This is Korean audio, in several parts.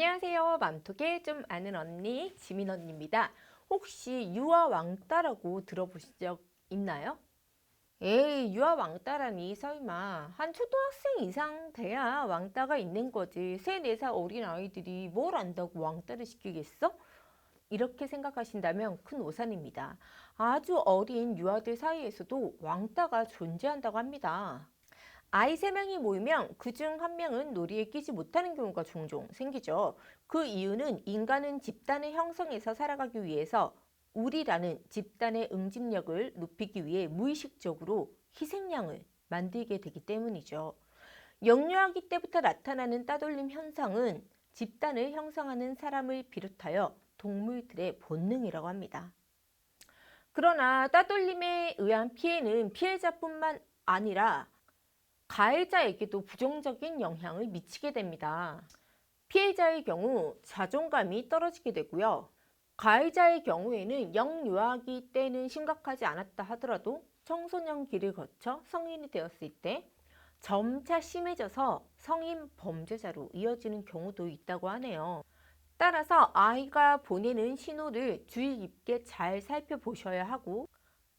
안녕하세요. 맘톡에 좀 아는 언니 지민 언니입니다. 혹시 유아 왕따라고 들어보신 적 있나요? 에이, 유아 왕따라니 설마 한 초등학생 이상 돼야 왕따가 있는 거지. 3, 4살 어린 아이들이 뭘 안다고 왕따를 시키겠어? 이렇게 생각하신다면 큰 오산입니다. 아주 어린 유아들 사이에서도 왕따가 존재한다고 합니다. 아이 3명이 모이면 그중 한 명은 놀이에 끼지 못하는 경우가 종종 생기죠. 그 이유는 인간은 집단을 형성해서 살아가기 위해서 우리라는 집단의 응집력을 높이기 위해 무의식적으로 희생양을 만들게 되기 때문이죠. 영유아기 때부터 나타나는 따돌림 현상은 집단을 형성하는 사람을 비롯하여 동물들의 본능이라고 합니다. 그러나 따돌림에 의한 피해는 피해자뿐만 아니라 가해자에게도 부정적인 영향을 미치게 됩니다. 피해자의 경우 자존감이 떨어지게 되고요. 가해자의 경우에는 영유아기 때는 심각하지 않았다 하더라도 청소년기를 거쳐 성인이 되었을 때 점차 심해져서 성인 범죄자로 이어지는 경우도 있다고 하네요. 따라서 아이가 보내는 신호를 주의 깊게 잘 살펴보셔야 하고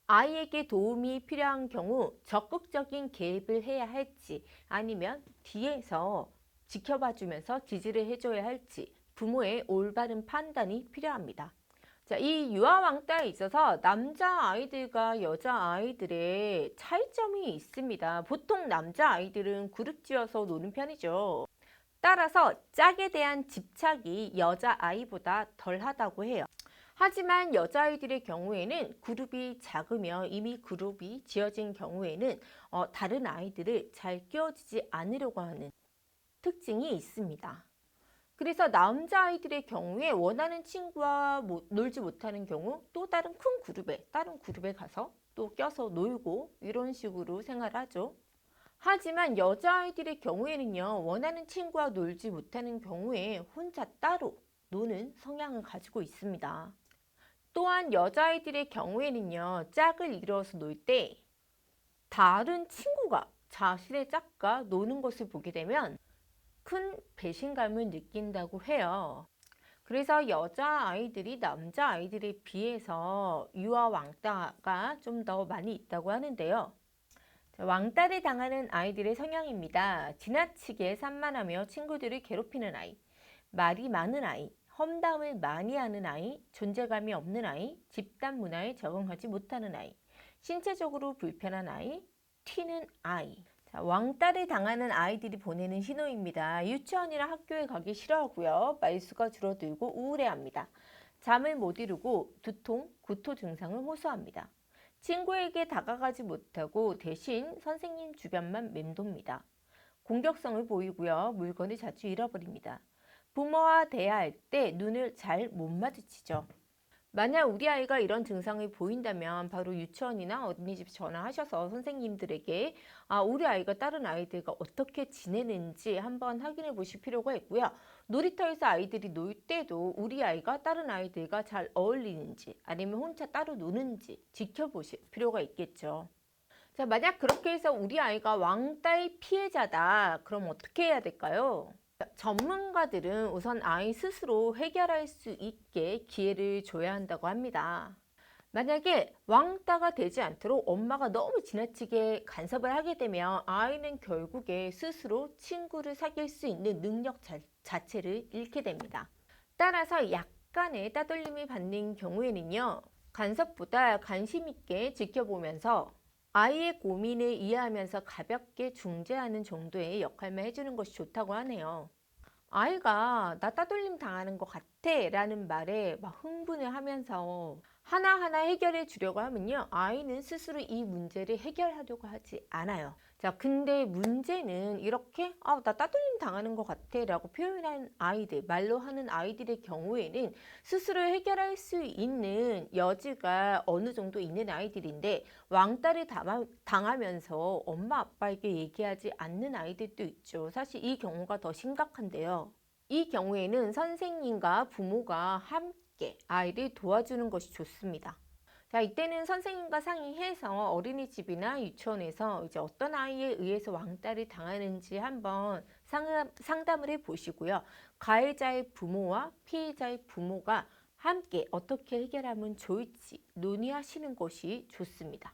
아이에게 도움이 필요한 경우 적극적인 개입을 해야 할지 아니면 뒤에서 지켜봐주면서 지지를 해줘야 할지 부모의 올바른 판단이 필요합니다. 자, 이 유아 왕따에 있어서 남자 아이들과 여자 아이들의 차이점이 있습니다. 보통 남자 아이들은 그룹 지어서 노는 편이죠. 따라서 짝에 대한 집착이 여자 아이보다 덜하다고 해요. 하지만 여자아이들의 경우에는 그룹이 작으며 이미 그룹이 지어진 경우에는 다른 아이들을 잘 끼워주지 않으려고 하는 특징이 있습니다. 그래서 남자아이들의 경우에 원하는 친구와 놀지 못하는 경우 또 다른 다른 그룹에 가서 또 껴서 놀고 이런 식으로 생활하죠. 하지만 여자아이들의 경우에는요, 원하는 친구와 놀지 못하는 경우에 혼자 따로 노는 성향을 가지고 있습니다. 또한 여자아이들의 경우에는요, 짝을 이루어서 놀 때 다른 친구가 자신의 짝과 노는 것을 보게 되면 큰 배신감을 느낀다고 해요. 그래서 여자아이들이 남자아이들에 비해서 유아 왕따가 좀 더 많이 있다고 하는데요. 왕따를 당하는 아이들의 성향입니다. 지나치게 산만하며 친구들을 괴롭히는 아이, 말이 많은 아이, 험담을 많이 하는 아이, 존재감이 없는 아이, 집단 문화에 적응하지 못하는 아이, 신체적으로 불편한 아이, 튀는 아이. 자, 왕따를 당하는 아이들이 보내는 신호입니다. 유치원이나 학교에 가기 싫어하고요. 말수가 줄어들고 우울해합니다. 잠을 못 이루고 두통, 구토 증상을 호소합니다. 친구에게 다가가지 못하고 대신 선생님 주변만 맴돕니다. 공격성을 보이고요. 물건을 자주 잃어버립니다. 부모와 대화할 때 눈을 잘 못 마주치죠. 만약 우리 아이가 이런 증상을 보인다면 바로 유치원이나 어린이집 전화하셔서 선생님들에게 우리 아이가 다른 아이들과 어떻게 지내는지 한번 확인해 보실 필요가 있고요. 놀이터에서 아이들이 놀 때도 우리 아이가 다른 아이들과 잘 어울리는지 아니면 혼자 따로 노는지 지켜보실 필요가 있겠죠. 자, 만약 그렇게 해서 우리 아이가 왕따의 피해자다. 그럼 어떻게 해야 될까요? 전문가들은 우선 아이 스스로 해결할 수 있게 기회를 줘야 한다고 합니다. 만약에 왕따가 되지 않도록 엄마가 너무 지나치게 간섭을 하게 되면 아이는 결국에 스스로 친구를 사귈 수 있는 능력 자체를 잃게 됩니다. 따라서 약간의 따돌림을 받는 경우에는요, 간섭보다 관심 있게 지켜보면서 아이의 고민을 이해하면서 가볍게 중재하는 정도의 역할만 해주는 것이 좋다고 하네요. 아이가 나 따돌림 당하는 것 같아 라는 말에 막 흥분을 하면서 하나하나 해결해 주려고 하면요, 아이는 스스로 이 문제를 해결하려고 하지 않아요. 자, 근데 문제는 이렇게 나 따돌림 당하는 것 같아 라고 표현한 아이들, 말로 하는 아이들의 경우에는 스스로 해결할 수 있는 여지가 어느 정도 있는 아이들인데 왕따를 당하면서 엄마 아빠에게 얘기하지 않는 아이들도 있죠. 사실 이 경우가 더 심각한데요. 이 경우에는 선생님과 부모가 함께 아이를 도와주는 것이 좋습니다. 자, 이때는 선생님과 상의해서 어린이집이나 유치원에서 이제 어떤 아이에 의해서 왕따를 당하는지 한번 상담을 해보시고요. 가해자의 부모와 피해자의 부모가 함께 어떻게 해결하면 좋을지 논의하시는 것이 좋습니다.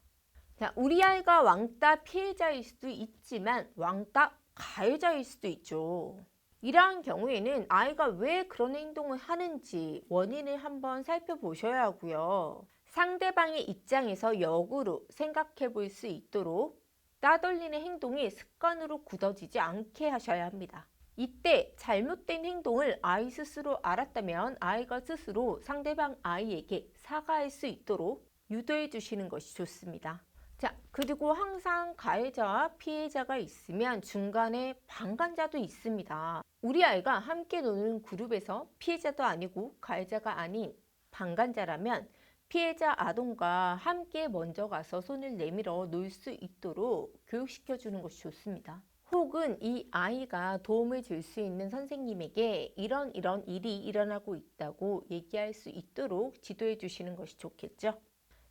자, 우리 아이가 왕따 피해자일 수도 있지만 왕따 가해자일 수도 있죠. 이러한 경우에는 아이가 왜 그런 행동을 하는지 원인을 한번 살펴보셔야 하고요. 상대방의 입장에서 역으로 생각해 볼 수 있도록 따돌리는 행동이 습관으로 굳어지지 않게 하셔야 합니다. 이때 잘못된 행동을 아이 스스로 알았다면 아이가 스스로 상대방 아이에게 사과할 수 있도록 유도해 주시는 것이 좋습니다. 자, 그리고 항상 가해자와 피해자가 있으면 중간에 방관자도 있습니다. 우리 아이가 함께 노는 그룹에서 피해자도 아니고 가해자가 아닌 방관자라면 피해자 아동과 함께 먼저 가서 손을 내밀어 놀 수 있도록 교육시켜 주는 것이 좋습니다. 혹은 이 아이가 도움을 줄 수 있는 선생님에게 이런 일이 일어나고 있다고 얘기할 수 있도록 지도해 주시는 것이 좋겠죠.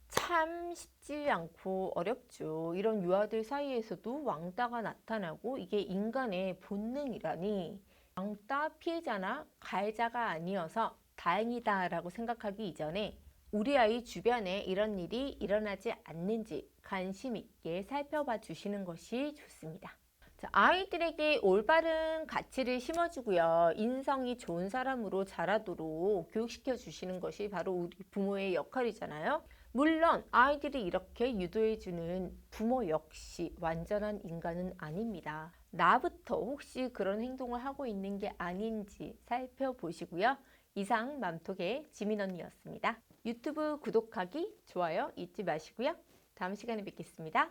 참 쉽지 않고 어렵죠. 이런 유아들 사이에서도 왕따가 나타나고 이게 인간의 본능이라니 왕따 피해자나 가해자가 아니어서 다행이다라고 생각하기 이전에 우리 아이 주변에 이런 일이 일어나지 않는지 관심 있게 살펴봐 주시는 것이 좋습니다. 자, 아이들에게 올바른 가치를 심어주고요. 인성이 좋은 사람으로 자라도록 교육시켜 주시는 것이 바로 우리 부모의 역할이잖아요. 물론 아이들이 이렇게 유도해주는 부모 역시 완전한 인간은 아닙니다. 나부터 혹시 그런 행동을 하고 있는 게 아닌지 살펴보시고요. 이상 맘톡의 지민 언니였습니다. 유튜브 구독하기, 좋아요 잊지 마시고요. 다음 시간에 뵙겠습니다.